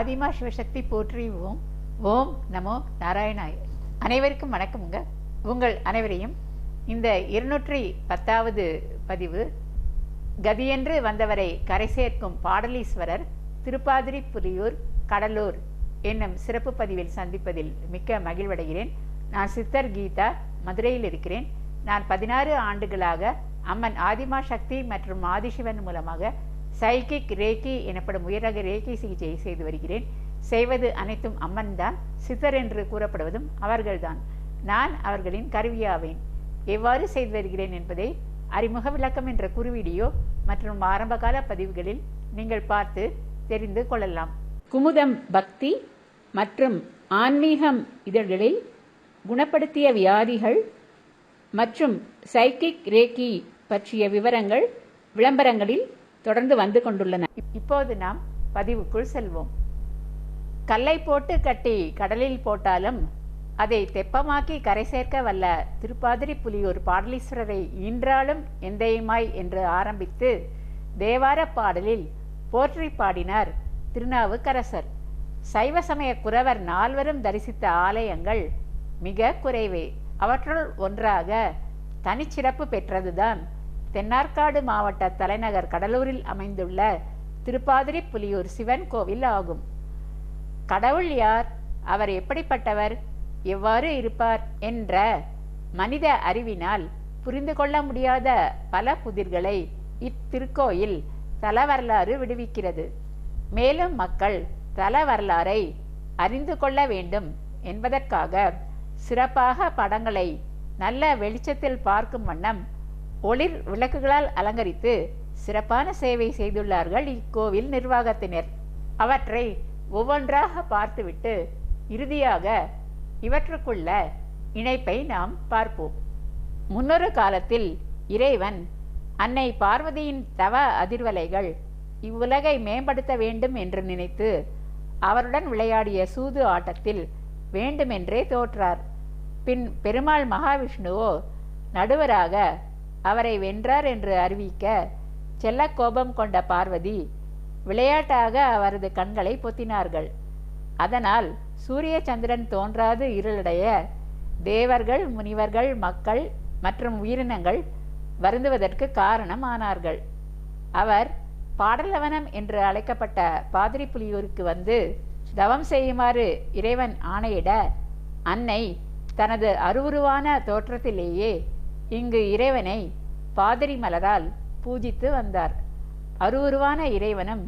ஆதிமா சிவசக்தி போற்றி ஓம். ஓம் நமோ நாராயணாய. அனைவருக்கும் வணக்கமுங்க. உங்கள் அனைவரையும் இந்த 210வது பதிவு கதியென்று வந்தவரை கரை சேர்க்கும் பாடலீஸ்வரர் திருப்பாதிரிப்புலியூர் கடலூர் என்னும் சிறப்பு பதிவில் சந்திப்பதில் மிக்க மகிழ்வடைகிறேன். நான் சித்தர் கீதா, மதுரையில் இருக்கிறேன். நான் 16 ஆண்டுகளாக அம்மன் ஆதிமா சக்தி மற்றும் ஆதிசிவன் மூலமாக சைக்கிக் ரேக்கி எனப்படும் உயரக ரேக்கி சிகிச்சையை செய்து வருகிறேன். செய்வது அனைத்தும் அம்மன் தான். சித்தர் என்று கூறப்படுவதும் அவர்கள்தான். நான் அவர்களின் கருவியாவேன். எவ்வாறு செய்து வருகிறேன் என்பதை அறிமுக விளக்கம் என்ற குறுவீடியோ மற்றும் ஆரம்பகால பதிவுகளில் நீங்கள் பார்த்து தெரிந்து கொள்ளலாம். குமுதம் பக்தி மற்றும் ஆன்மீகம் இதழ்களில் குணப்படுத்திய வியாதிகள் மற்றும் சைக்கிக் ரேக்கி பற்றிய விவரங்கள் விளம்பரங்களில் தொடர்ந்து வந்து கொண்டுள்ளன. இப்போது நாம் பதிவுக்குள் செல்வோம். கல்லை போட்டு கட்டி கடலில் போட்டாலும் அதை தெப்பமாக்கி கரை சேர்க்க வல்ல திருப்பாதிரிப்புலியூர் பாடலீஸ்வரரை ஈன்றாலும் எந்தையுமாய் என்று ஆரம்பித்து தேவார பாடலில் போற்றி பாடினார் திருநாவுக்கரசர். சைவ சமய குரவர் 4வரும் தரிசித்த ஆலயங்கள் மிக குறைவே. அவற்றுள் ஒன்றாக தனிச்சிறப்பு பெற்றதுதான் தென்னார்காடு மாவட்ட தலைநகர் கடலூரில் அமைந்துள்ள திருப்பாதிரிப்புலியூர் சிவன் கோவில் ஆகும். கடவுள் யார், அவர் எப்படிப்பட்டவர், எவ்வாறு இருப்பார் என்ற மனித அறிவினால் புரிந்து கொள்ள முடியாத பல புதிர்களை இத்திருக்கோயில் தல வரலாறு விடுவிக்கிறது. மேலும் மக்கள் தல வரலாறை அறிந்து கொள்ள வேண்டும் என்பதற்காக சிறப்பாக படங்களை நல்ல வெளிச்சத்தில் பார்க்கும் வண்ணம் ஒளிர் விளக்குகளால் அலங்கரித்து சிறப்பான சேவை செய்துள்ளார்கள் இக்கோவில் நிர்வாகத்தினர். அவற்றை ஒவ்வொன்றாக பார்த்துவிட்டு இறுதியாக இவற்றுக்குள்ள இணைப்பை நாம் பார்ப்போம். முன்னொரு காலத்தில் இறைவன் அன்னை பார்வதியின் தவ அதிர்வலைகள் இவ்வுலகை மேம்படுத்த வேண்டும் என்று நினைத்து அவருடன் விளையாடிய சூது ஆட்டத்தில் வேண்டுமென்றே தோற்றார். பின் பெருமாள் மகாவிஷ்ணுவோ நடுவராக அவரை வென்றார் என்று அறிவிக்க செல்ல கோபம் கொண்ட பார்வதி விளையாட்டாக அவரது கண்களை பொத்தினார்கள். அதனால் சூரிய சந்திரன் தோன்றாது இருளடைய தேவர்கள், முனிவர்கள், மக்கள் மற்றும் உயிரினங்கள் வருந்துவதற்கு காரணம் ஆனார்கள். அவர் பாடலவனம் என்று அழைக்கப்பட்ட பாதிரிப்புலியூருக்கு வந்து தவம் செய்யுமாறு இறைவன் ஆணையிட அன்னை தனது அருவுருவான தோற்றத்திலேயே இங்கு இறைவனை பாதிரி மலரால் பூஜித்து வந்தார். அருவுருவான இறைவனும்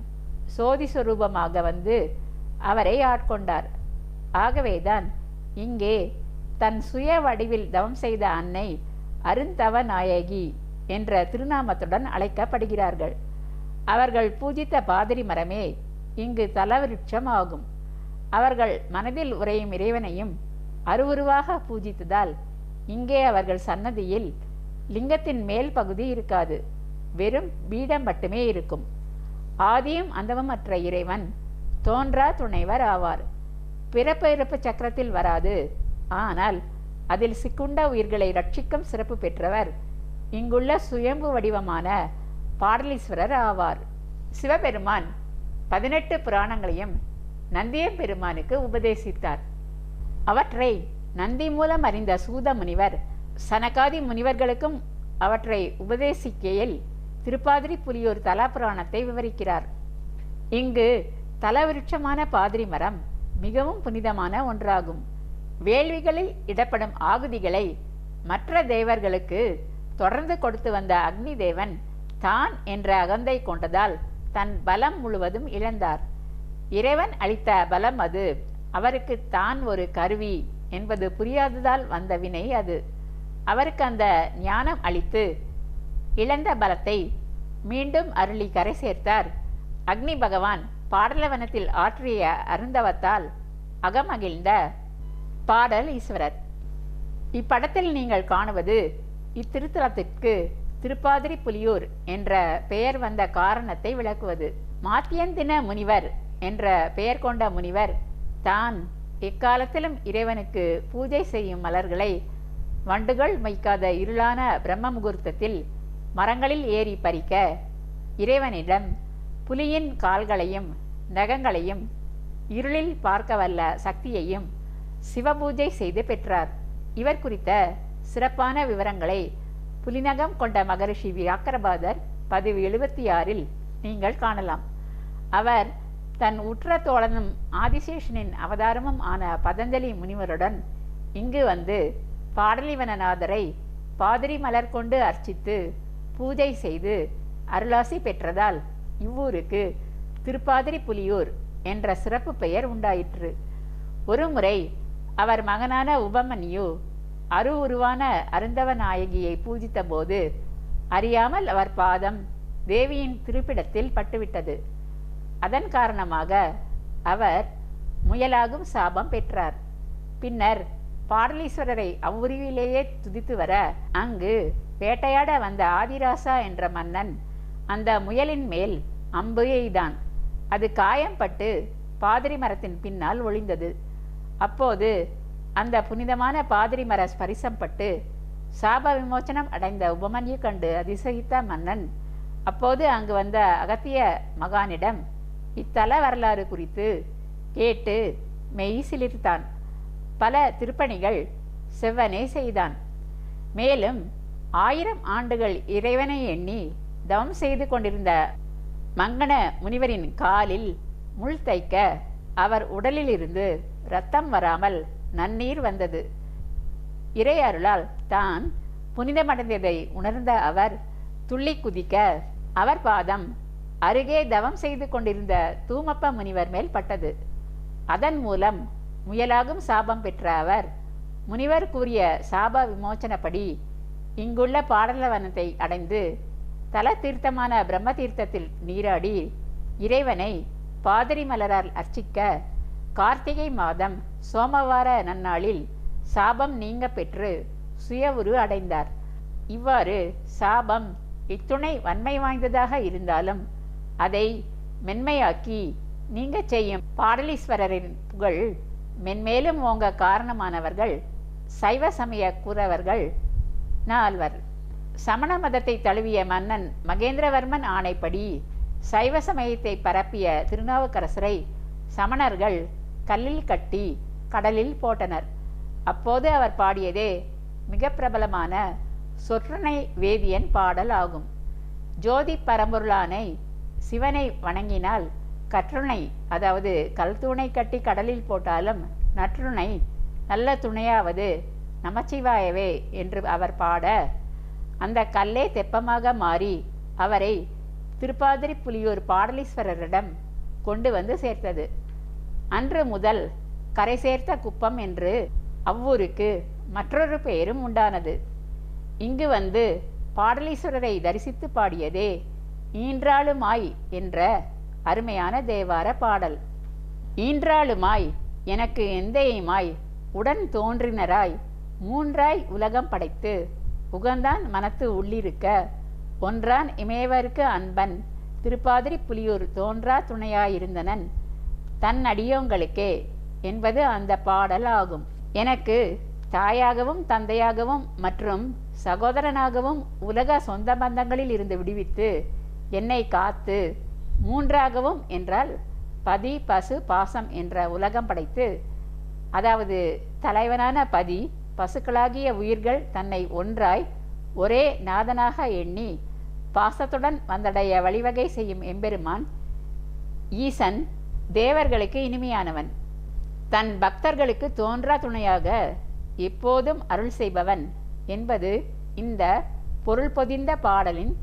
சோதி சொரூபமாக வந்து அவரை ஆட்கொண்டார். ஆகவேதான் இங்கே தன் சுய வடிவில் தவம் செய்த அன்னை அருந்தவ நாயகி என்ற திருநாமத்துடன் அழைக்கப்படுகிறார்கள். அவர்கள் பூஜித்த பாதிரி மரமே இங்கு தலவிருட்சம் ஆகும். அவர்கள் மனதில் உறையும் இறைவனையும் அருவுருவாக பூஜித்ததால் இங்கே அவர்கள் சன்னதியில் லிங்கத்தின் மேல் பகுதி இருக்காது, வெறும் பீடம் மட்டுமே இருக்கும். ஆதியும் அந்தமும் அற்ற இறைவன் தோன்றா துணைவர் ஆவார். பிறப்பு இறப்பு சக்கரத்தில் வராது, ஆனால் அதில் சிக்குண்ட உயிர்களை ரட்சிக்கும் சிறப்பு பெற்றவர் இங்குள்ள சுயம்பு வடிவமான பாடலீஸ்வரர் ஆவார். சிவபெருமான் 18 புராணங்களையும் நந்தியம் பெருமானுக்கு உபதேசித்தார். அவற்றை நந்தி மூலம் அறிந்த சூத முனிவர் சனகாதி முனிவர்களுக்கும் அவற்றை உபதேசிக்கையில் திருப்பாதிரிப்புலியூர் தல புராணத்தை விவரிக்கிறார். இங்கு தலவிருட்சமான பாதிரி மரம் மிகவும் புனிதமான ஒன்றாகும். வேள்விகளில் இடப்படும் ஆகுதிகளை மற்ற தேவர்களுக்கு தொடர்ந்து கொடுத்து வந்த அக்னி தேவன் தான் என்ற அகந்தை கொண்டதால் தன் பலம் முழுவதும் இழந்தார். இறைவன் அளித்த பலம் அது. அவருக்கு தான் ஒரு கருவி என்பது புரியாததால் வந்த வினை அது. அவருக்கு அந்த ஞானம் அளித்து இழந்த பலத்தை மீண்டும் அருளி கரை சேர்த்தார் அக்னி பகவான். பாடலவனத்தில் ஆற்றிய அருந்தவத்தால் அகமகிழ்ந்த பாடல் ஈஸ்வரர். இப்படத்தில் நீங்கள் காணுவது இத்திருத்தலத்திற்கு திருப்பாதிரிப்புலியூர் என்ற பெயர் வந்த காரணத்தை விளக்குவது. மாத்தியந்தின முனிவர் என்ற பெயர் கொண்ட முனிவர் தான் எக்காலத்திலும் இறைவனுக்கு பூஜை செய்யும் மலர்களை வண்டுகள் வைக்காத இருளான பிரம்ம முகூர்த்தத்தில் மரங்களில் ஏறி பறிக்க இறைவனிடம் புலியின் கால்களையும் நகங்களையும் இருளில் பார்க்க வல்ல சக்தியையும் சிவபூஜை செய்து பெற்றார். இவர் குறித்த சிறப்பான விவரங்களை புலிநகம் கொண்ட மகரிஷி வியாக்கரபாதர் பதிவு 76 நீங்கள் காணலாம். அவர் தன் உற்ற தோழனும் ஆதிசேஷனின் அவதாரமும் ஆன பதஞ்சலி முனிவருடன் இங்கு வந்து பாடலிவனநாதரை பாதிரி மலர் கொண்டு அர்ச்சித்து பூஜை செய்து அருளாசி பெற்றதால் இவ்வூருக்கு திருப்பாதிரி புலியூர் என்ற சிறப்பு பெயர் உண்டாயிற்று. ஒருமுறை அவர் மகனான உபமன்யு உருவான அருந்தவ நாயகியை பூஜித்த போது அறியாமல் அவர் பாதம் தேவியின் திருப்பிடத்தில் பட்டுவிட்டது. அதன் காரணமாக அவர் முயலாகும் சாபம் பெற்றார். பின்னர் பாடலீஸ்வரரை அவ்வுருவிலேயே துதித்து வர அங்கு வேட்டையாட வந்த ஆதிராசா என்ற மன்னன் அந்த முயலின் மேல் அம்பு எய்தான். அது காயம்பட்டு பாதிரி மரத்தின் பின்னால் ஒளிந்தது. அப்போது அந்த புனிதமான பாதிரி மர ஸ்பரிசம் பட்டு சாப விமோச்சனம் அடைந்த உபமன்யு கண்டு அதிசயித்த மன்னன் அப்போது அங்கு வந்த அகத்திய மகானிடம் இத்தல வரலாறு குறித்து கேட்டு மெய் சிலிர்த்தான். பல திருப்பணிகள் செவ்வனே செய்தான். மேலும் 1000 ஆண்டுகள் இறைவனை எண்ணி தவம் செய்து கொண்டிருந்த மங்கன முனிவரின் காலில் முள் தைக்க அவர் உடலிலிருந்து இரத்தம் வராமல் நன்னீர் வந்தது. இறை அருளால் தான் புனிதமடைந்ததை உணர்ந்த அவர் துள்ளி குதிக்க அவர் பாதம் அருகே தவம் செய்து கொண்டிருந்த தூமப்ப முனிவர் மேல் பட்டது. அதன் மூலம் முயலாகும் சாபம் பெற்ற அவர் முனிவர் கூறிய சாப விமோச்சனப்படி இங்குள்ள பாடலவனத்தை அடைந்து தல தீர்த்தமான பிரம்ம தீர்த்தத்தில் நீராடி இறைவனை பாதிரி மலரால் அர்ச்சிக்க கார்த்திகை மாதம் சோமவார நன்னாளில் சாபம் நீங்க பெற்று சுய உரு அடைந்தார். இவ்வாறு சாபம் இத்துணை வன்மை வாய்ந்ததாக இருந்தாலும் அதை மென்மையாக்கி நீங்க செய்யும் பாடலீஸ்வரரின் புகழ் மென்மேலும் ஓங்க காரணமானவர்கள் சைவ சமய கூறவர்கள் 4. சமண மதத்தை தழுவிய மன்னன் மகேந்திரவர்மன் ஆணைப்படி சைவ சமயத்தை பரப்பிய திருநாவுக்கரசரை சமணர்கள் கல்லில் கட்டி கடலில் போட்டனர். அப்போது அவர் பாடியதே மிக பிரபலமான சொற்றுணை வேதியன் பாடல் ஆகும். ஜோதி பரம்பொருளானை சிவனை வணங்கினால் கற்றுணை, அதாவது கல் தூணை கட்டி கடலில் போட்டாலும் நற்றுணை நல்ல துணையாவது நமச்சிவாயவே என்று அவர் பாட அந்த கல்லே தெப்பமாக மாறி அவரை திருப்பாதிரி புலியூர் பாடலீஸ்வரரிடம் கொண்டு வந்து சேர்த்தது. அன்று முதல் கரை சேர்த்த குப்பம் என்று அவ்வூருக்கு மற்றொரு பெயரும் உண்டானது. இங்கு வந்து பாடலீஸ்வரரை தரிசித்து பாடியதே ஈன்றாளுமாய் என்ற அருமையான தேவார பாடல். ஈன்றாளுமாய் எனக்கு எந்தையுமாய் உடன் தோன்றினராய் மூன்றாய் உலகம் படைத்து உகந்தான் மனத்து உள்ளிருக்க ஒன்றான் இமயவருக்கு அன்பன் திருப்பாதிரி புலியூர் தோன்றா துணையாயிருந்தனன் தன் அடியோங்களுக்கே என்பது அந்த பாடல் ஆகும். எனக்கு தாயாகவும் தந்தையாகவும் மற்றும் சகோதரனாகவும் உலக சொந்த பந்தங்களில் இருந்து விடுவித்து என்னை காத்து மூன்றாகவும் என்றால் பதி பசு பாசம் என்ற உலகம் படைத்து, அதாவது தலைவனான பதி பசுக்களாகிய உயிர்கள் தன்னை ஒன்றாய் ஒரே நாதனாக எண்ணி பாசத்துடன் வந்தடைய வழிவகை செய்யும் எம்பெருமான் ஈசன் தேவர்களுக்கு இனிமையானவன், தன் பக்தர்களுக்கு தோன்றா துணையாக எப்போதும் அருள் செய்பவன் என்பது இந்த பொருள் பொதிந்த பாடலின்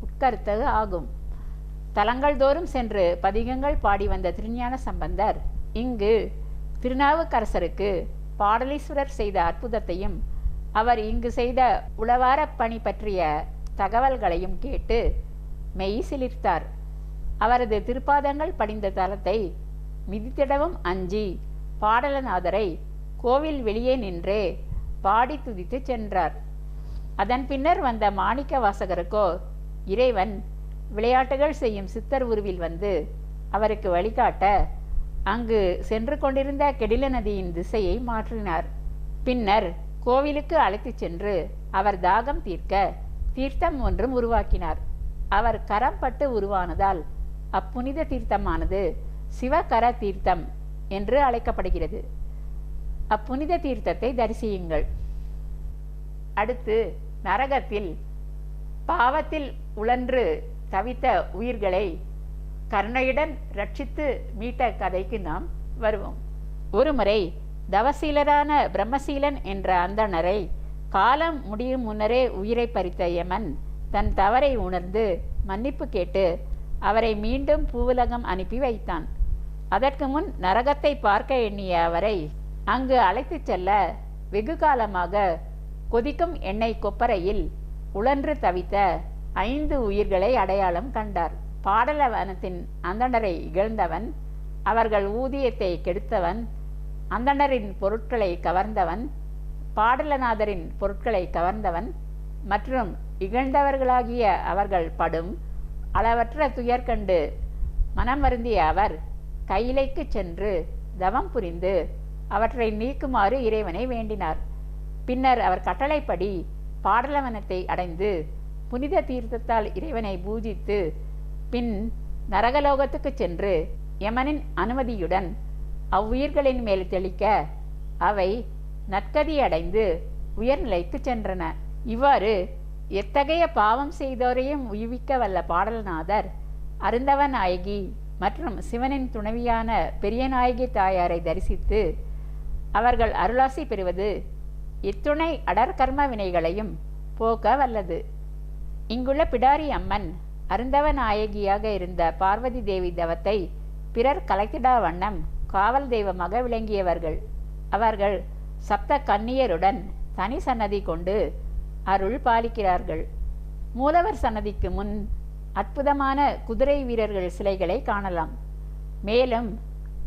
உட்கருத்து ஆகும். தலங்கள் தோறும் சென்று பதிகங்கள் பாடி வந்த திருஞான சம்பந்தர் இங்கு திருநாவுக்கரசருக்கு பாடலீஸ்வரர் செய்த அற்புதத்தையும் அவர் இங்கு செய்த உளவார பணி பற்றிய தகவல்களையும் கேட்டு மெய் சிலிர்த்தார். அவரது திருப்பாதங்கள் படிந்த தலத்தை மிதித்திடவும் அஞ்சி பாடலநாதரை கோவில் வெளியே நின்றே பாடி துதித்து சென்றார். அதன் பின்னர் வந்த மாணிக்க வாசகருக்கோ இறைவன் விளையாட்டுகள் செய்யும் சித்தர் உருவில் வந்து அவருக்கு வழிகாட்ட அங்கு சென்று கொண்டிருந்த கெடில நதியின் திசையை மாற்றினார். பின்னர் கோவிலுக்கு அழைத்து சென்று அவர் தாகம் தீர்க்க தீர்த்தம் ஒன்றும் உருவாக்கினார். அவர் கரம் பட்டு உருவானதால் அப்புனித தீர்த்தமானது சிவகர தீர்த்தம் என்று அழைக்கப்படுகிறது. அப்புனித தீர்த்தத்தை தரிசியுங்கள். அடுத்து, நரகத்தில் பாவத்தில் உழன்று தவித்த உயிர்களை கருணையுடன் ரட்சித்து மீட்ட கதைக்கு நாம் வருவோம். ஒருமுறை தவசீலரான பிரம்மசீலன் என்ற அந்தணரை காலம் முடியும் முன்னரே உயிரை பறித்த யமன் தன் தவறை உணர்ந்து மன்னிப்பு கேட்டு அவரை மீண்டும் பூவுலகம் அனுப்பி வைத்தான். அதற்கு முன் நரகத்தை பார்க்க எண்ணிய அவரை அங்கு அழைத்துச் செல்ல வெகு காலமாக கொதிக்கும் எண்ணெய் கொப்பரையில் உழன்று தவித்த 5 உயிர்களை அடையாளம் கண்டார். பாடலவனத்தின் அந்தணரை இகழ்ந்தவன், அவர்கள் ஊதியத்தை கெடுத்தவன், அந்தணரின் பொருட்களை கவர்ந்தவன், பாடலநாதரின் பொருட்களை கவர்ந்தவன் மற்றும் இகழ்ந்தவர்களாகிய அவர்கள் படும் அளவற்ற துயர் கண்டு மனம் வருந்திய அவர் கையிலைக்கு சென்று தவம் புரிந்து அவற்றை நீக்குமாறு இறைவனை வேண்டினார். பின்னர் அவர் கட்டளைப்படி பாடலவனத்தை அடைந்து புனித தீர்த்தத்தால் இறைவனை பூஜித்து பின் நரகலோகத்துக்கு சென்று யமனின் அனுமதியுடன் அவ்வுயிர்களின் மேல் தெளிக்க அவை நற்கதி அடைந்து உயர்நிலைக்கு சென்றன. இவ்வாறு எத்தகைய பாவம் செய்தோரையும் உய்விக்க வல்ல பாடல்நாதர் அருந்தவ நாயகி மற்றும் சிவனின் துணைவியான பெரியநாயகி தாயாரை தரிசித்து அவர்கள் அருளாசி பெறுவது இத்துணை அடற்கர்ம வினைகளையும் போக்க வல்லது. இங்குள்ள பிடாரி அம்மன் அருந்தவ நாயகியாக இருந்த பார்வதி தேவி தவத்தை பிறர் கலைத்திடா வண்ணம் காவல் தெய்வமாக விளங்கியவர்கள். அவர்கள் சப்த கன்னியருடன் தனி சன்னதி கொண்டு அருள் பாலிக்கிறார்கள். மூலவர் சன்னதிக்கு முன் அற்புதமான குதிரை வீரர்கள் சிலைகளை காணலாம். மேலும்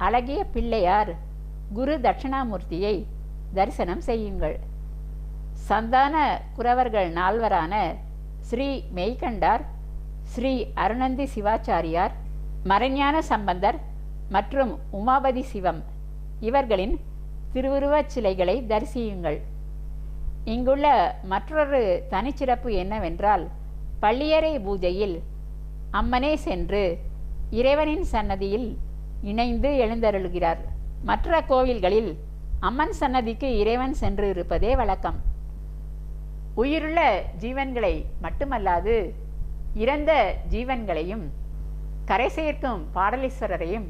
அழகிய பிள்ளையார் குரு தட்சிணாமூர்த்தியை தரிசனம் செய்யுங்கள். சந்தான குரவர்கள் 4வரான ஸ்ரீ மெய்கண்டார், ஸ்ரீ அருணந்தி சிவாச்சாரியார், மறைஞான சம்பந்தர் மற்றும் உமாபதி சிவம் இவர்களின் திருவுருவச் சிலைகளை தரிசியுங்கள். இங்குள்ள மற்றொரு தனிச்சிறப்பு என்னவென்றால், பள்ளியறை பூஜையில் அம்மனே சென்று இறைவனின் சன்னதியில் இணைந்து எழுந்தருளுகிறார். மற்ற கோவில்களில் அம்மன் சன்னதிக்கு இறைவன் சென்று இருப்பதே வழக்கம். உயிருள்ள ஜீவன்களை மட்டுமல்லாது இறந்த ஜீவன்களையும் கரை சேர்க்கும் பாடலீஸ்வரரையும்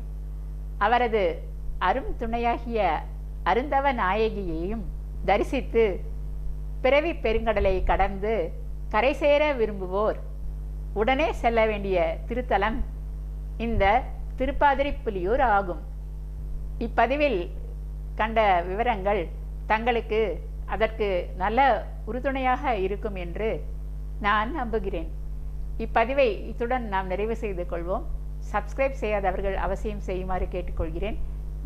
அவரது அரும் துணையாகிய அருந்தவ நாயகியையும் தரிசித்து பிறவி பெருங்கடலை கடந்து கரை சேர விரும்புவோர் உடனே செல்ல வேண்டிய திருத்தலம் இந்த திருப்பாதிரிப்புலியூர் ஆகும். இப்பதிவில் கண்ட விவரங்கள் தங்களுக்கு அதற்கு நல்ல உறுதுணையாக இருக்கும் என்று நான் நம்புகிறேன். இப்பதிவை இத்துடன் நாம் நிறைவு செய்து கொள்வோம். சப்ஸ்கிரைப் செய்யாதவர்கள் அவசியம் செய்யுமாறு கேட்டுக்கொள்கிறேன்.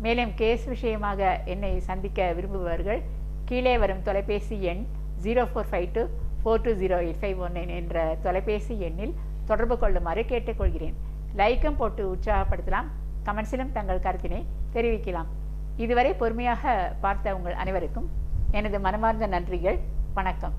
மேலும் கேஸ் விஷயமாக என்னை சந்திக்க விரும்புபவர்கள் கீழே வரும் தொலைபேசி எண் 0452420851 என்ற தொலைபேசி எண்ணில் தொடர்பு கொள்ளுமாறு கேட்டுக்கொள்கிறேன். லைக்கும் போட்டு உற்சாகப்படுத்தலாம். கமெண்ட்ஸிலும் தங்கள் கருத்தினை தெரிவிக்கலாம். இதுவரை பொறுமையாக பார்த்த உங்கள் அனைவருக்கும் எனது மனமார்ந்த நன்றிகள். வணக்கம்.